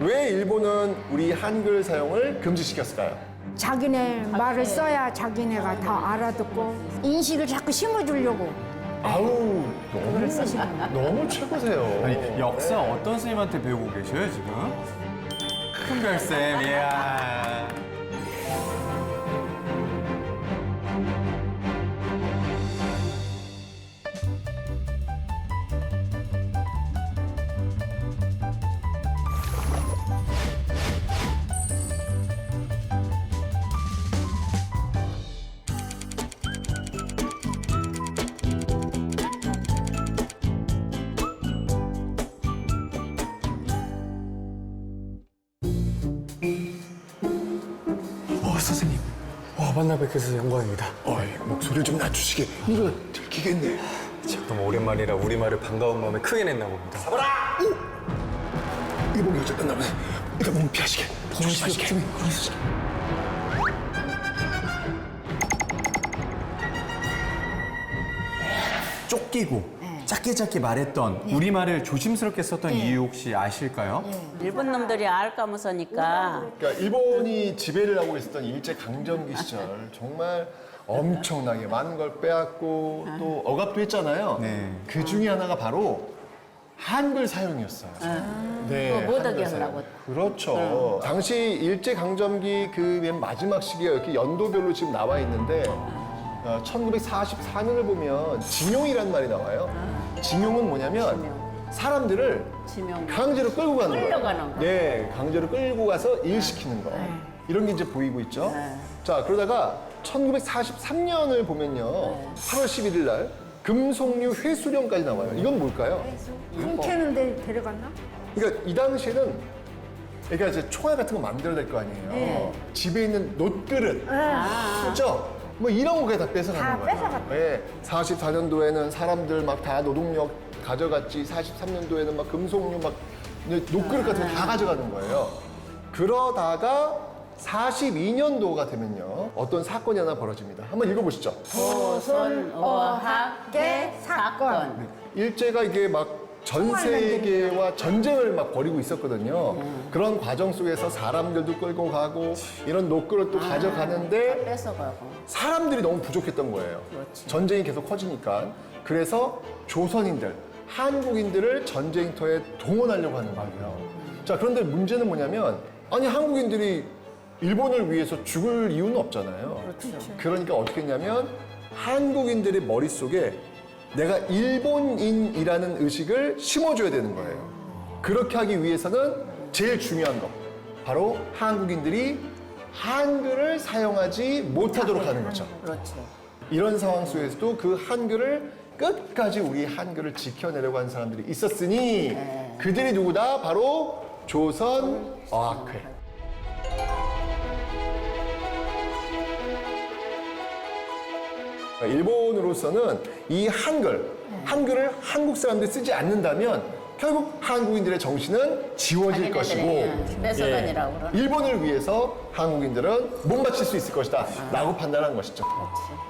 왜 일본은 우리 한글 사용을 금지시켰을까요? 자기네 말을 써야 자기네가 다 알아듣고 인식을 자꾸 심어주려고 아우, 그걸 쓰시는 거예요. 너무 최고세요. 아니, 역사 어떤 선생님한테 배우고 계셔요, 지금? 큰별쌤, 이야. 선생님. 만나 뵙게서 영광입니다. 목소리를 좀 낮추시게. 이거 들키겠네. 제가 너무 오랜만이라 우리말을 반가운 마음에 크게 냈나 봅니다. 일본 교재 끝나면 이거 몸 피하시게. 조심하시게. 쫓기고 짧게 말했던 우리말을 조심스럽게 썼던 이유 혹시 아실까요? 일본 놈들이 알까무서니까 그러니까 일본이 지배를 하고 있었던 일제 강점기 시절 정말 엄청나게 많은 걸 빼앗고 또 억압도 했잖아요. 네. 그 중에 하나가 바로 한글 사용이었어요. 네, 그거 못 한글 하게 사용. 하려고. 그렇죠. 당시 일제 강점기 그 맨 마지막 시기가 이렇게 연도별로 지금 나와 있는데 1944년을 보면 징용이라는 말이 나와요. 징용은 뭐냐면 사람들을 지명 강제로 끌고 가는 거예요. 끌려가는 거. 네, 강제로 끌고 가서 일시키는 거. 이런 게 이제 보이고 있죠. 네. 자, 그러다가 1943년을 보면요. 8월 11일 날 금속류 회수령까지 나와요. 이건 뭘까요? 훔치는데 데려갔나? 그러니까 이 당시에는 그러니까 이제 총알 같은 거 만들어야 될 거 아니에요. 집에 있는 놋그릇, 그죠? 뭐 이런 거 그냥 다 뺏어가는 다 거예요. 뺏어갔다. 네, 44년도에는 사람들 막 다 노동력 가져갔지. 43년도에는 막 금속류 막 놋그릇 같은 거 다 가져가는 거예요. 그러다가 42년도가 되면요. 어떤 사건이 하나 벌어집니다. 한번 읽어보시죠. 조선어학계 사건. 일제가 이게 막 전 세계와 전쟁을 막 벌이고 있었거든요. 그런 과정 속에서 사람들도 끌고 가고 이런 놋그릇도 가져가는데 뺏어가고. 사람들이 너무 부족했던 거예요. 그렇지. 전쟁이 계속 커지니까. 그래서 조선인들, 한국인들을 전쟁터에 동원하려고 하는 거예요. 자, 그런데 문제는 뭐냐면 아니 한국인들이 일본을 위해서 죽을 이유는 없잖아요. 그러니까 어떻게 했냐면 한국인들의 머릿속에 내가 일본인이라는 의식을 심어줘야 되는 거예요. 그렇게 하기 위해서는 제일 중요한 거 바로 한국인들이 한글을 사용하지 못하도록 하는 거죠. 그렇지. 이런 상황 속에서도 그 한글을 끝까지 우리 한글을 지켜내려고 하는 사람들이 있었으니 그들이 누구다? 바로 조선어학회. 일본으로서는 이 한글을 한국 사람들이 쓰지 않는다면 결국 한국인들의 정신은 지워질 것이고 뺏어다니라고 그러는. 일본을 위해서 한국인들은 못 바칠 수 있을 것이다 라고 판단한 것이죠.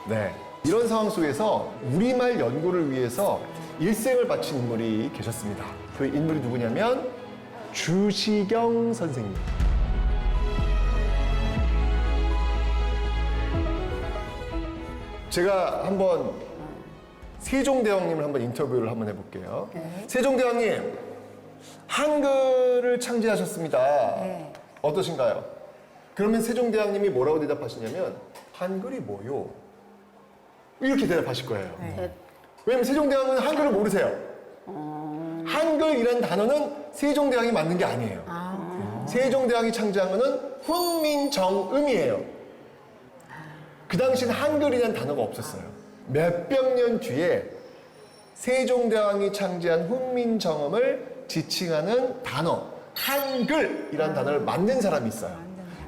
네. 이런 상황 속에서 우리말 연구를 위해서 일생을 바친 인물이 계셨습니다. 그 인물이 누구냐면 주시경 선생님. 제가 한번 세종대왕님을 한번 인터뷰를 한번 해볼게요. 세종대왕님, 한글을 창제하셨습니다. 어떠신가요? 그러면 세종대왕님이 뭐라고 대답하시냐면 한글이 뭐요? 이렇게 대답하실 거예요. 왜냐면 세종대왕은 한글을 모르세요. 한글이라는 단어는 세종대왕이 만든 게 아니에요. 세종대왕이 창제한 거는 훈민정음이에요. 그 당시엔 한글이라는 단어가 없었어요. 몇백 년 뒤에 세종대왕이 창제한 훈민정음을 지칭하는 단어, 한글이라는 단어를 만든 사람이 있어요.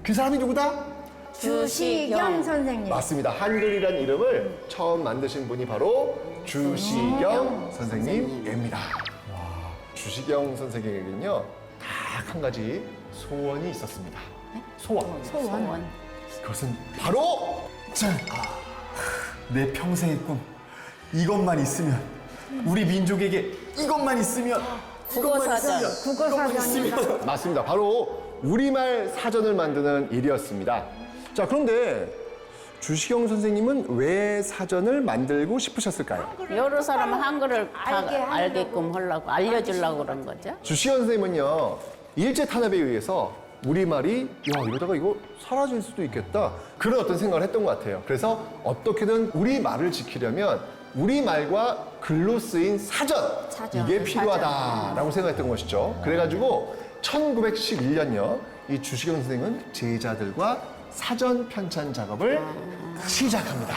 그 사람이 누구다? 주시경 선생님. 맞습니다. 한글이라는 이름을 처음 만드신 분이 바로 주시경 선생님입니다. 주시경 선생님에게는요, 딱 한 가지 소원이 있었습니다. 소원. 그것은 바로 짠! 내 평생의 꿈. 이것만 있으면, 우리 민족에게 이것만 있으면 국어사전. 국어사전이 맞습니다. 바로 우리말 사전을 만드는 일이었습니다. 자, 그런데 주시경 선생님은 왜 사전을 만들고 싶으셨을까요? 여러 사람 한글을 다 알게끔 하려고, 알려주려고 그런 거죠. 주시경 선생님은요, 일제 탄압에 의해서 우리말이 이러다가 이거 사라질 수도 있겠다. 그런 어떤 생각을 했던 것 같아요. 그래서 어떻게든 우리말을 지키려면 우리말과 글로 쓰인 사전, 이게 필요하다라고 생각했던 것이죠. 그래가지고 1911년요, 이 주시경 선생은 제자들과 사전 편찬 작업을 시작합니다.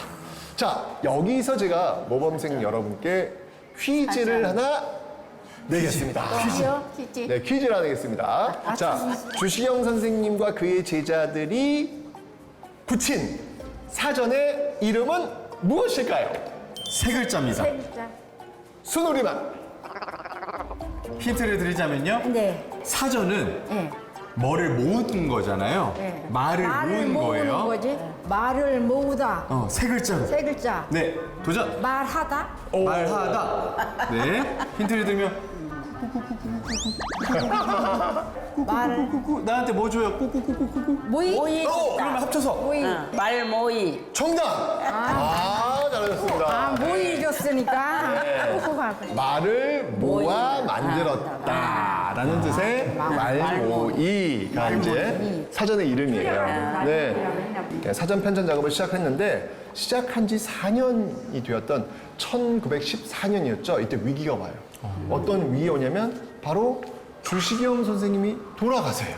자, 여기서 제가 모범생 여러분께 퀴즈를 하나 내겠습니다. 퀴즈. 네, 퀴즈를 하나 내겠습니다. 자, 주시경 선생님과 그의 제자들이 붙인 사전의 이름은 무엇일까요? 세 글자입니다. 순우리말. 힌트를 드리자면요. 네. 사전은 네. 뭐를 모은 거잖아요. 네. 말을 모은 거예요. 거지. 말을 모으다. 세 글자로. 세 글자. 네, 도전. 말하다. 말하다. 네, 힌트를 드리면 말 꾸꾸꾸꾸 나한테 뭐 줘요? 꾸꾸꾸꾸꾸. 모이. 그러면 합쳐서 모이. 말모이. 정답! 잘하셨습니다. 모이 줬으니까. 말을 모아 만들었다라는 뜻의 말모이가 이제 사전의 이름이에요. 네. 사전 편찬 작업을 시작했는데 시작한 지 4년이 되었던 1914년이었죠. 이때 위기가 와요. 어떤 위기가 오냐면 바로 주시경 선생님이 돌아가세요.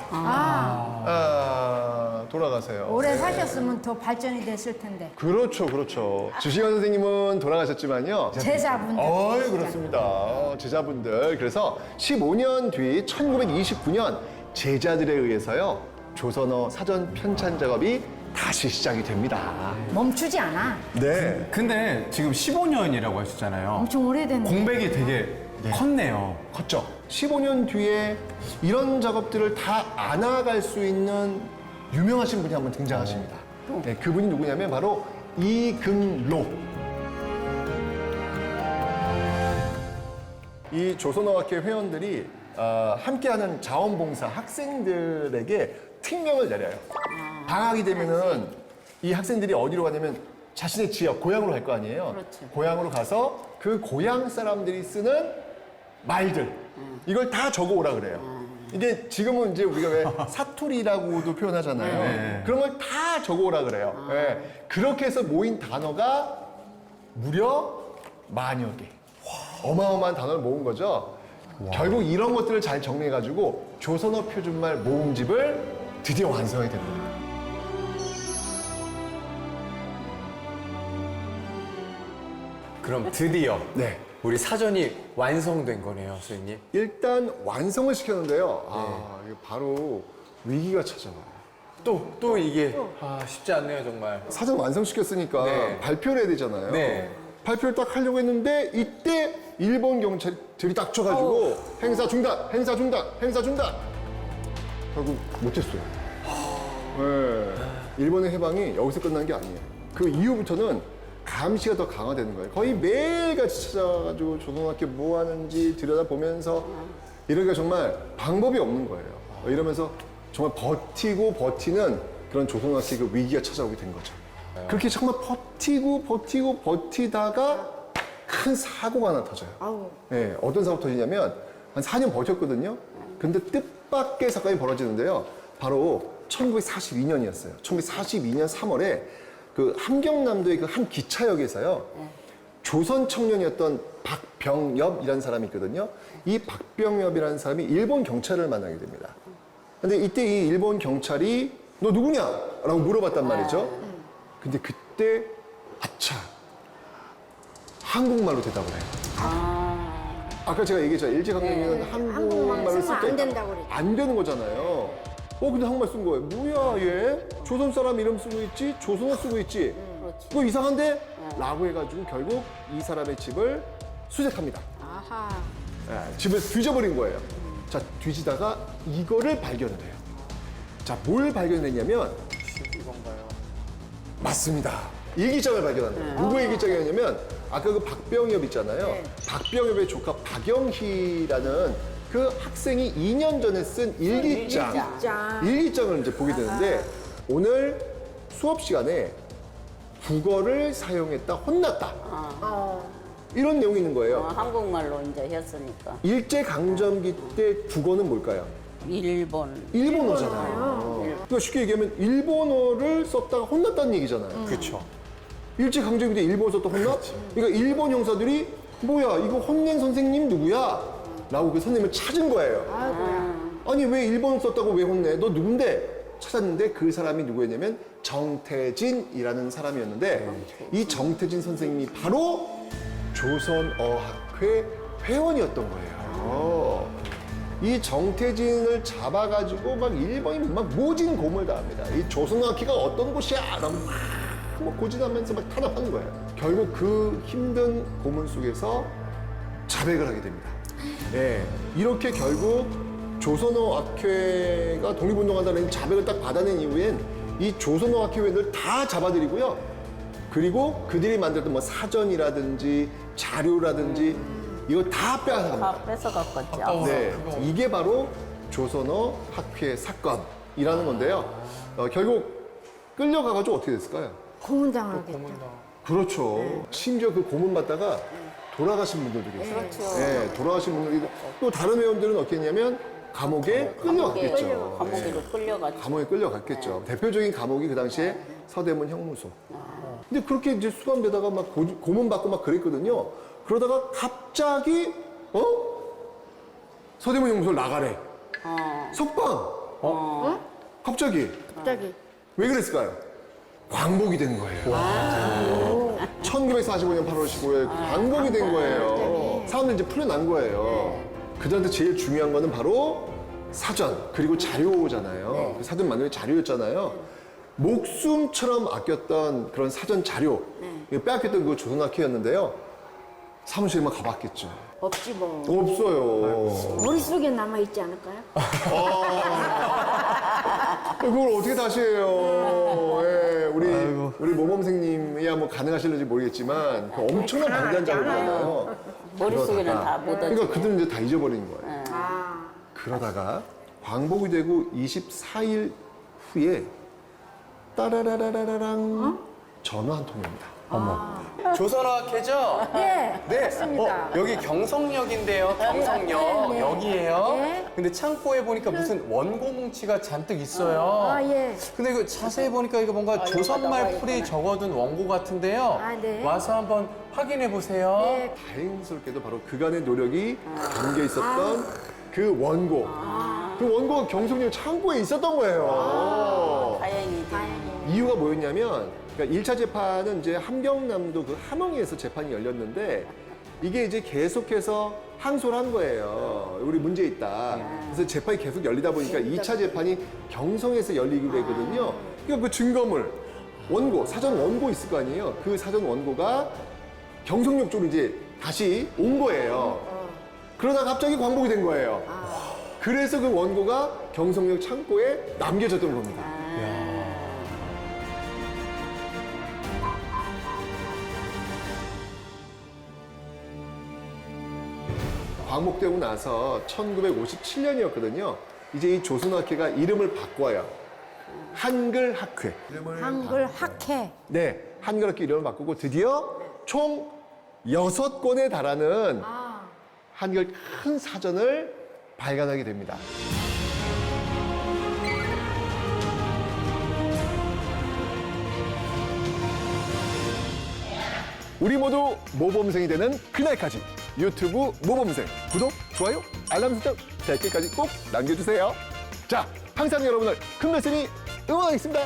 돌아가세요. 오래 사셨으면 더 발전이 됐을 텐데. 그렇죠, 그렇죠. 주시경 선생님은 돌아가셨지만요. 제자분들. 그렇습니다. 제자분들. 그래서 15년 뒤 1929년 제자들에 의해서요, 조선어 사전 편찬 작업이 다시 시작이 됩니다. 멈추지 않아. 네. 근데 지금 15년이라고 하셨잖아요. 엄청 오래됐네. 공백이 되게 컸네요. 컸죠. 15년 뒤에 이런 작업들을 다 안아갈 수 있는 유명하신 분이 한번 등장하십니다. 네, 그분이 누구냐면 바로 이금록. 이 조선어학회 회원들이 함께하는 자원봉사 학생들에게 특명을 내려요. 방학이 되면은 이 학생들이 어디로 가냐면 자신의 지역, 고향으로 갈 거 아니에요. 그렇죠. 고향으로 가서 그 고향 사람들이 쓰는 말들, 이걸 다 적어 오라 그래요. 이게 지금은 이제 우리가 왜 사투리라고도 표현하잖아요. 네. 그런 걸 다 적어 오라 그래요. 네. 그렇게 해서 모인 단어가 무려 만여 개. 어마어마한 단어를 모은 거죠. 결국 이런 것들을 잘 정리해가지고 조선어 표준말 모음집을 드디어 완성하게 됩니다. 그럼 드디어 네. 우리 사전이 완성된 거네요, 선생님. 일단 완성을 시켰는데요. 이게 바로 위기가 찾아와요. 또 이게 쉽지 않네요, 정말. 사전 완성시켰으니까 네. 발표를 해야 되잖아요. 네. 발표를 딱 하려고 했는데 이때 일본 경찰들이 딱 쳐가지고 행사 중단, 행사 중단, 행사 중단. 결국 못했어요. 네. 일본의 해방이 여기서 끝난 게 아니에요. 그 이후부터는 감시가 더 강화되는 거예요. 거의 매일같이 찾아가지고 조선학교 뭐 하는지 들여다보면서 이러기가 정말 방법이 없는 거예요. 이러면서 정말 버티고 버티는 그런 조선학교 그 위기가 찾아오게 된 거죠. 그렇게 정말 버티고 버티다가 큰 사고가 하나 터져요. 네, 어떤 사고 터지냐면 한 4년 버텼거든요. 근데 뜻밖의 사건이 벌어지는데요. 바로 1942년이었어요. 1942년 3월에 그 함경남도의 그 한 기차역에서요. 조선 청년이었던 박병엽이라는 사람이 있거든요. 이 박병엽이라는 사람이 일본 경찰을 만나게 됩니다. 근데 이때 이 일본 경찰이 너 누구냐? 라고 물어봤단 말이죠. 근데 그때 아차 한국말로 대답을 해요. 아까 제가 얘기했잖아요. 일제강점기는 한국말을 쓸 때 안 된다고 그랬죠. 안 되는 거잖아요. 근데 한국말 쓴 거예요. 뭐야 얘? 조선 사람 이름 쓰고 있지? 조선어 쓰고 있지? 그거 이상한데? 라고 해가지고 결국 이 사람의 집을 수색합니다. 아하. 집을 뒤져버린 거예요. 자, 뒤지다가 이거를 발견해요. 자, 뭘 발견했냐면 맞습니다. 일기장을 발견한다. 누구의 일기장이었냐면 아까 그 박병엽 있잖아요. 박병엽의 조카 박영희라는 그 학생이 2년 전에 쓴 일기장을 이제 보게 되는데 오늘 수업 시간에 국어를 사용했다 혼났다 이런 내용이 있는 거예요. 한국말로 이제 했으니까. 일제강점기 때 국어는 뭘까요? 일본어잖아요. 그러니까 쉽게 얘기하면 일본어를 썼다가 혼났다는 얘기잖아요. 그렇죠. 일제강점기 때 일본어 썼다 혼나? 그러니까 일본 형사들이 뭐야 이거 혼낸 선생님 누구야? 라고 그 선생님을 찾은 거예요. 아니 왜 일본어 썼다고 왜 혼내? 너 누군데? 찾았는데 그 사람이 누구였냐면 정태진이라는 사람이었는데 이 정태진 선생님이 바로 조선어학회 회원이었던 거예요. 이 정태진을 잡아가지고 막 일본이 막 모진 고문을 당합니다. 이 조선어학회가 어떤 곳이야? 라면 막 고진하면서 막 탄압하는 거예요. 결국 그 힘든 고문 속에서 자백을 하게 됩니다. 예, 이렇게 결국 조선어학회가 독립운동한다는 자백을 딱 받아낸 이후엔 이 조선어학회 회원들 다 잡아들이고요. 그리고 그들이 만들었던 뭐 사전이라든지 자료라든지 이거 다 빼앗아갑니다. 다 뺏어갔겠죠. 네, 이게 바로 조선어 학회 사건이라는 건데요. 결국 끌려가가지고 어떻게 됐을까요? 고문당하겠다. 그렇죠. 심지어 그 고문 받다가 돌아가신 분들도 계세요. 그렇죠. 네, 돌아가신 분들이 또 다른 회원들은 어떻게 했냐면 감옥에 끌려갔겠죠. 감옥으로 끌려갔죠. 감옥에 끌려갔겠죠. 대표적인 감옥이 그 당시에 서대문 형무소. 근데 그렇게 이제 수감되다가 막 고문받고 막 그랬거든요. 그러다가 갑자기, 서대문 형무소를 나가래. 석방. 갑자기. 왜 그랬을까요? 광복이 된 거예요. 1945년 8월 15일 광복이 된 거예요. 사람들 이제 풀려난 거예요. 그들한테 제일 중요한 거는 바로 사전, 그리고 자료잖아요. 그 사전 만드는 자료였잖아요. 목숨처럼 아꼈던 그런 사전 자료, 이거 빼앗겼던 그 조선학회였는데요. 사무실에만 가봤겠죠. 없지 뭐. 없어요. 머릿속에 남아있지 않을까요? 그걸 어떻게 다시 해요? 예, 우리 모범생님이야 뭐 가능하실지 모르겠지만 그 엄청난 방대한 작업이잖아요. 머릿속에는 그러다가- 다 못 그러니까 얻지. 그들은 이제 다 잊어버린 거예요. 그러다가 광복이 되고 24일 후에 따라라라라랑 전화 한 통입니다. 조선어학회죠? 네, 네. 맞습니다. 여기 경성역인데요. 경성역. 네. 여기에요. 네. 근데 창고에 보니까 무슨 원고 뭉치가 잔뜩 있어요. 아, 예. 근데 이거 자세히 보니까 이거 뭔가 조선말 풀이 적어둔 원고 같은데요. 아, 네. 와서 한번 확인해 보세요. 네. 다행스럽게도 바로 그간의 노력이 담겨 있었던 그 원고. 그 원고가 경성역 창고에 있었던 거예요. 다행이지. 이유가 뭐였냐면, 그러니까 1차 재판은 이제 함경남도 그 함흥에서 재판이 열렸는데, 이게 이제 계속해서 항소를 한 거예요. 우리 문제 있다. 그래서 재판이 계속 열리다 보니까 2차 재판이 경성에서 열리기로 했거든요. 그러니까 그 증거물, 원고, 사전 원고 있을 거 아니에요. 그 사전 원고가 경성역 쪽으로 이제 다시 온 거예요. 그러다가 갑자기 광복이 된 거예요. 그래서 그 원고가 경성역 창고에 남겨졌던 겁니다. 광복되고 나서 1957년이었거든요. 이제 이 조선학회가 이름을 바꿔요. 한글학회. 한글 학회. 네, 한글학회 이름을 바꾸고 드디어 총 6권에 달하는 한글 큰 사전을 발간하게 됩니다. 우리 모두 모범생이 되는 그날까지 유튜브 모범생 구독, 좋아요, 알람 설정, 댓글까지 꼭 남겨주세요. 자, 항상 여러분을 큰별쌤이 응원하겠습니다.